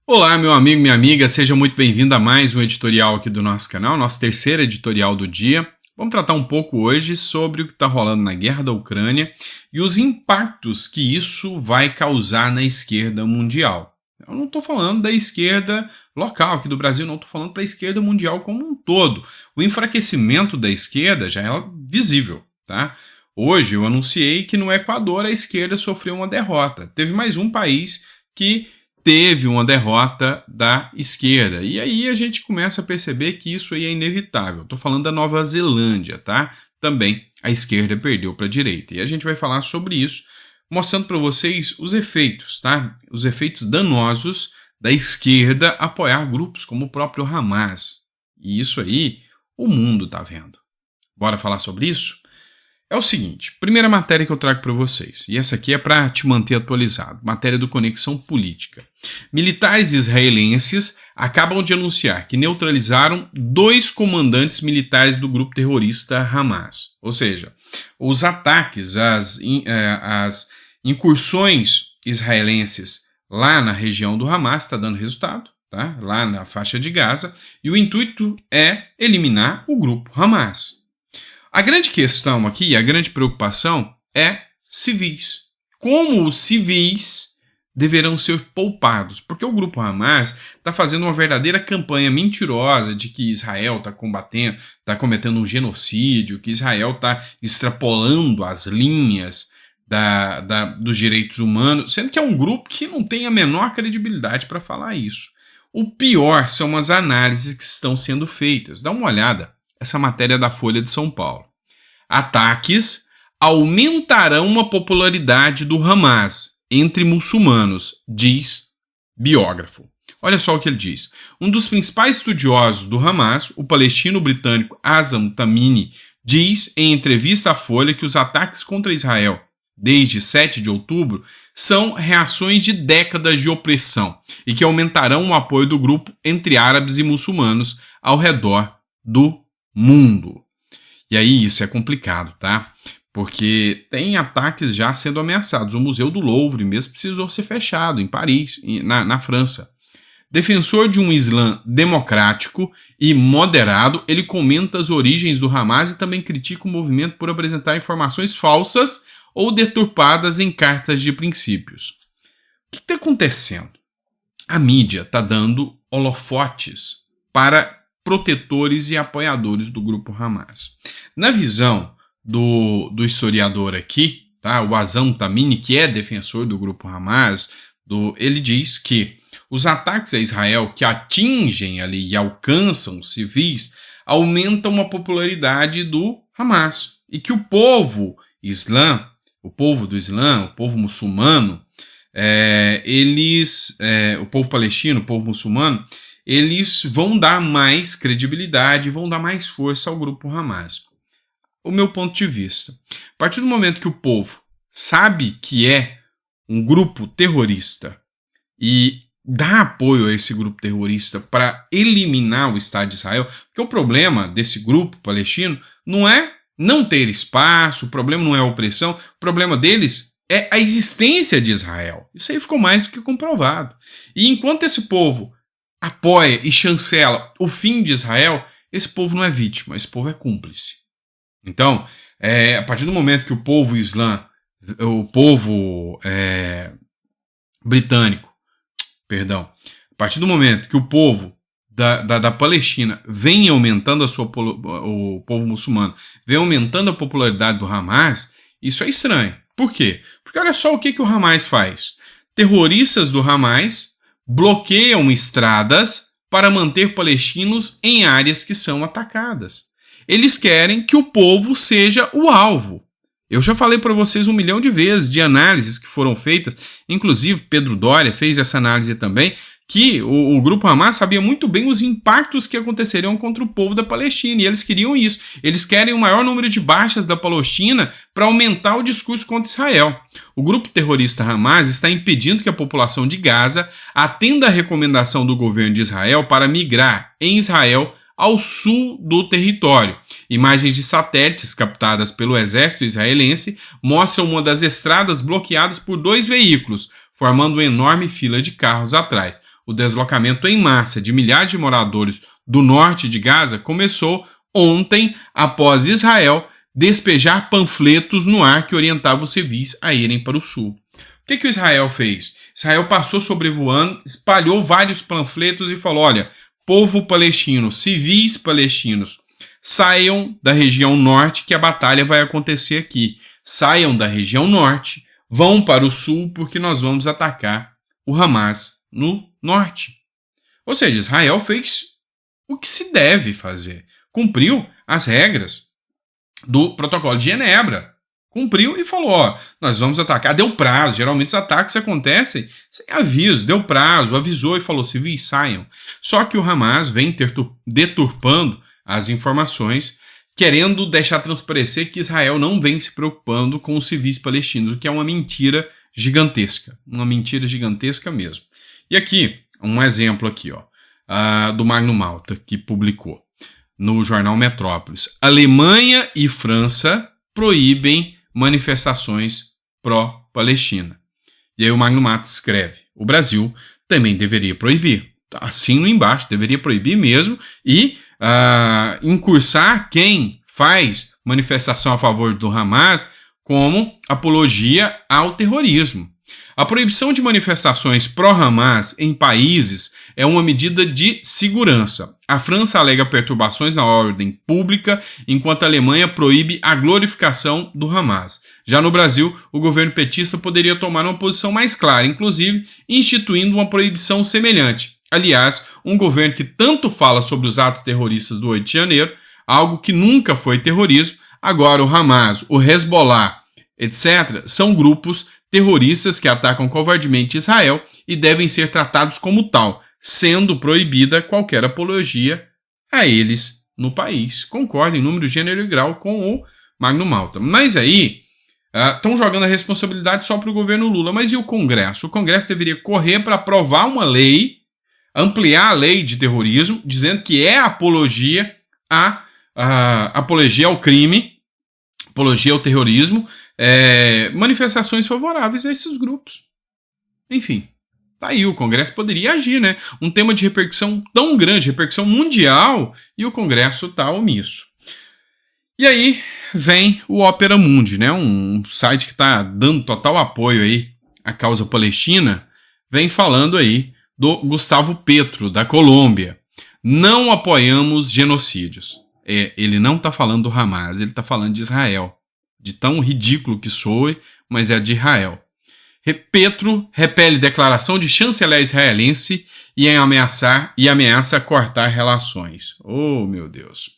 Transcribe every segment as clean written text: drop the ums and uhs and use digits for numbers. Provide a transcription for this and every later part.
Olá, meu amigo, minha amiga, seja muito bem-vindo a mais um editorial aqui do nosso canal, nosso terceiro editorial do dia. Vamos tratar um pouco hoje sobre o que está rolando na guerra da Ucrânia e os impactos que isso vai causar na esquerda mundial. Eu não estou falando da esquerda local aqui do Brasil, não estou falando para a esquerda mundial como um todo. O enfraquecimento da esquerda já é visível, tá? Hoje eu anunciei que no Equador a esquerda sofreu uma derrota. Teve mais um país que teve uma derrota da esquerda. E aí a gente começa a perceber que isso aí é inevitável. Estou falando da Nova Zelândia, tá? Também a esquerda perdeu para a direita. E a gente vai falar sobre isso, mostrando para vocês os efeitos, tá? Os efeitos danosos da esquerda apoiar grupos como o próprio Hamas. E isso aí o mundo está vendo. Bora falar sobre isso? É o seguinte, primeira matéria que eu trago para vocês, e essa aqui é para te manter atualizado, matéria do Conexão Política. Militares israelenses acabam de anunciar que neutralizaram 2 comandantes militares do grupo terrorista Hamas. Ou seja, os ataques, as incursões israelenses lá na região do Hamas está dando resultado, tá? Lá na faixa de Gaza, e o intuito é eliminar o grupo Hamas. A grande questão aqui, a grande preocupação é civis. Como os civis deverão ser poupados? Porque o grupo Hamas está fazendo uma verdadeira campanha mentirosa de que Israel está cometendo um genocídio, que Israel está extrapolando as linhas dos direitos humanos, sendo que é um grupo que não tem a menor credibilidade para falar isso. O pior são as análises que estão sendo feitas. Dá uma olhada. Essa matéria da Folha de São Paulo. Ataques aumentarão a popularidade do Hamas entre muçulmanos, diz biógrafo. Olha só o que ele diz. Um dos principais estudiosos do Hamas, o palestino-britânico Azam Tamimi, diz em entrevista à Folha que os ataques contra Israel desde 7 de outubro são reações de décadas de opressão e que aumentarão o apoio do grupo entre árabes e muçulmanos ao redor do mundo. E aí isso é complicado, tá? Porque tem ataques já sendo ameaçados. O Museu do Louvre mesmo precisou ser fechado em Paris, na França. Defensor de um Islã democrático e moderado, ele comenta as origens do Hamas e também critica o movimento por apresentar informações falsas ou deturpadas em cartas de princípios. O que está acontecendo? A mídia está dando holofotes para protetores e apoiadores do grupo Hamas. Na visão do historiador aqui, tá, o Azam Tamimi, que é defensor do grupo Hamas, ele diz que os ataques a Israel que atingem ali e alcançam os civis aumentam a popularidade do Hamas e que o povo do Islã, o povo muçulmano, o povo palestino, o povo muçulmano, eles vão dar mais credibilidade, vão dar mais força ao grupo Hamas. O meu ponto de vista, a partir do momento que o povo sabe que é um grupo terrorista e dá apoio a esse grupo terrorista para eliminar o Estado de Israel, porque o problema desse grupo palestino não é não ter espaço, o problema não é a opressão, o problema deles é a existência de Israel. Isso aí ficou mais do que comprovado. E enquanto esse povo apoia e chancela o fim de Israel, esse povo não é vítima, esse povo é cúmplice. Então, a partir do momento que o povo britânico, a partir do momento que o povo da Palestina vem aumentando o povo muçulmano, vem aumentando a popularidade do Hamas, isso é estranho. Por quê? Porque olha só o que o Hamas faz. Terroristas do Hamas bloqueiam estradas para manter palestinos em áreas que são atacadas. Eles querem que o povo seja o alvo. Eu já falei para vocês 1 milhão de vezes de análises que foram feitas, inclusive Pedro Doria fez essa análise também, que o grupo Hamas sabia muito bem os impactos que aconteceriam contra o povo da Palestina, e eles queriam isso. Eles querem o maior número de baixas da Palestina para aumentar o discurso contra Israel. O grupo terrorista Hamas está impedindo que a população de Gaza atenda a recomendação do governo de Israel para migrar em Israel ao sul do território. Imagens de satélites captadas pelo exército israelense mostram uma das estradas bloqueadas por 2 veículos, formando uma enorme fila de carros atrás. o deslocamento em massa de milhares de moradores do norte de Gaza começou ontem, após Israel despejar panfletos no ar que orientavam os civis a irem para o sul. O que o Israel fez? Israel passou sobrevoando, espalhou vários panfletos e falou: olha, povo palestino, civis palestinos, saiam da região norte que a batalha vai acontecer aqui. Saiam da região norte, vão para o sul porque nós vamos atacar o Hamas no norte. Ou seja, Israel fez o que se deve fazer. Cumpriu as regras do protocolo de Genebra. Cumpriu e falou: ó, nós vamos atacar. Deu prazo. Geralmente os ataques acontecem sem aviso. Deu prazo, avisou e falou: civis, saiam. Só que o Hamas vem deturpando as informações, querendo deixar transparecer que Israel não vem se preocupando com os civis palestinos, o que é uma mentira gigantesca. Uma mentira gigantesca mesmo. E aqui, um exemplo aqui, ó, do Magno Malta, que publicou no jornal Metrópolis. Alemanha e França proíbem manifestações pró-Palestina. E aí o Magno Malta escreve: o Brasil também deveria proibir. Assim no embaixo, deveria proibir mesmo e incursar quem faz manifestação a favor do Hamas como apologia ao terrorismo. A proibição de manifestações pró-Hamas em países é uma medida de segurança. A França alega perturbações na ordem pública, enquanto a Alemanha proíbe a glorificação do Hamas. Já no Brasil, o governo petista poderia tomar uma posição mais clara, inclusive instituindo uma proibição semelhante. Aliás, um governo que tanto fala sobre os atos terroristas do 8 de janeiro, algo que nunca foi terrorismo, agora o Hamas, o Hezbollah, etc., são grupos terroristas que atacam covardemente Israel e devem ser tratados como tal, sendo proibida qualquer apologia a eles no país. Concordo em número, gênero e grau com o Magno Malta. Mas aí estão jogando a responsabilidade só para o governo Lula. Mas e o Congresso? O Congresso deveria correr para aprovar uma lei, ampliar a lei de terrorismo, dizendo que é apologia ao crime, apologia ao terrorismo, manifestações favoráveis a esses grupos. Enfim, tá aí, o Congresso poderia agir, né? Um tema de repercussão tão grande, repercussão mundial, e o Congresso tá omisso. E aí vem o Opera Mundi, né? Um site que tá dando total apoio aí à causa palestina, vem falando aí do Gustavo Petro, da Colômbia. Não apoiamos genocídios. Ele não tá falando do Hamas, ele tá falando de Israel. De tão ridículo que soe, mas é de Israel. Petro repele declaração de chanceler israelense e ameaça cortar relações. Oh, meu Deus.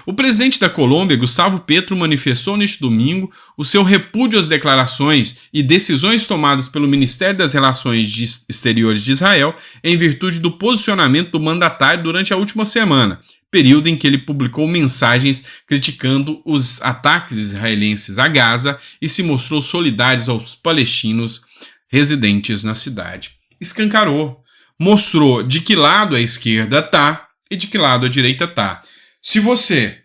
O presidente da Colômbia, Gustavo Petro, manifestou neste domingo o seu repúdio às declarações e decisões tomadas pelo Ministério das Relações Exteriores de Israel em virtude do posicionamento do mandatário durante a última semana, período em que ele publicou mensagens criticando os ataques israelenses a Gaza e se mostrou solidário aos palestinos residentes na cidade. Escancarou, mostrou de que lado a esquerda tá e de que lado a direita tá. Se você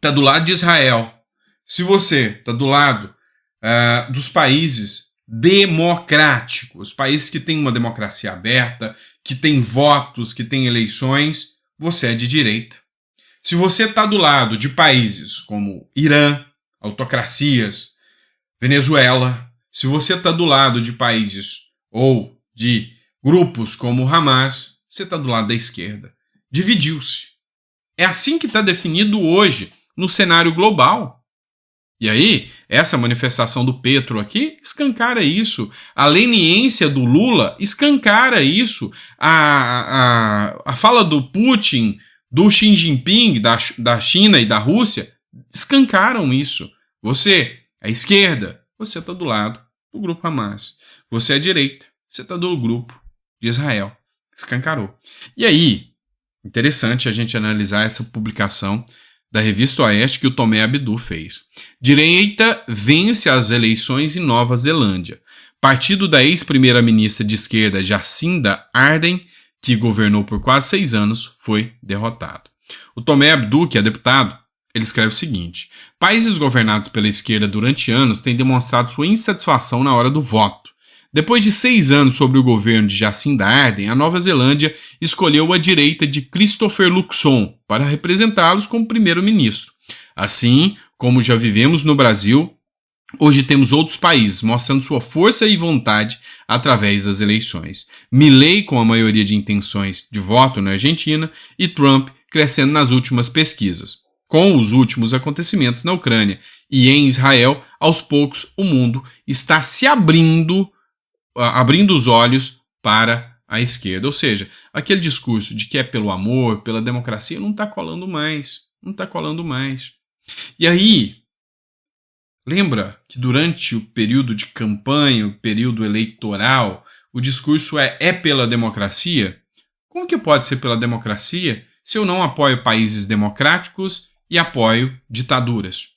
tá do lado de Israel, se você tá do lado dos países democráticos, países que têm uma democracia aberta, que têm votos, que têm eleições, você é de direita. Se você está do lado de países como Irã, autocracias, Venezuela, se você está do lado de países ou de grupos como o Hamas, você está do lado da esquerda. Dividiu-se. É assim que está definido hoje no cenário global. E aí, essa manifestação do Petro aqui escancara isso. A leniência do Lula escancara isso. A fala do Putin, do Xi Jinping, da China e da Rússia, escancaram isso. Você, a esquerda, você está do lado do grupo Hamas. Você é a direita, você está do grupo de Israel. Escancarou. E aí, interessante a gente analisar essa publicação da Revista Oeste que o Tomé Abdu fez. Direita vence as eleições em Nova Zelândia. Partido da ex-primeira-ministra de esquerda Jacinda Ardern, que governou por quase 6 anos, foi derrotado. O Tomé Abdu, que é deputado, ele escreve o seguinte: países governados pela esquerda durante anos têm demonstrado sua insatisfação na hora do voto. Depois de 6 anos sobre o governo de Jacinda Ardern, a Nova Zelândia escolheu a direita de Christopher Luxon para representá-los como primeiro-ministro. Assim como já vivemos no Brasil, hoje temos outros países mostrando sua força e vontade através das eleições. Milei com a maioria de intenções de voto na Argentina e Trump crescendo nas últimas pesquisas. Com os últimos acontecimentos na Ucrânia e em Israel, aos poucos o mundo está se abrindo os olhos para a esquerda. Ou seja, aquele discurso de que é pelo amor, pela democracia, não está colando mais. Não está colando mais. E aí, lembra que durante o período de campanha, o período eleitoral, o discurso é pela democracia? Como que pode ser pela democracia se eu não apoio países democráticos e apoio ditaduras?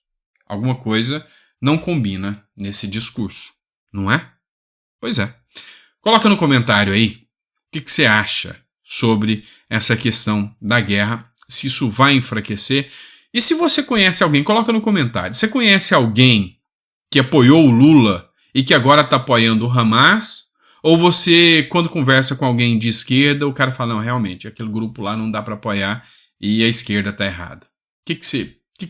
Alguma coisa não combina nesse discurso, não é? Pois é. Coloca no comentário aí o que você acha sobre essa questão da guerra, se isso vai enfraquecer. E se você conhece alguém, coloca no comentário. Você conhece alguém que apoiou o Lula e que agora está apoiando o Hamas? Ou você, quando conversa com alguém de esquerda, o cara fala, não, realmente, aquele grupo lá não dá para apoiar e a esquerda está errada. O que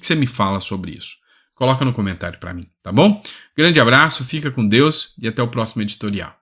você me fala sobre isso? Coloca no comentário para mim, tá bom? Grande abraço, fica com Deus e até o próximo editorial.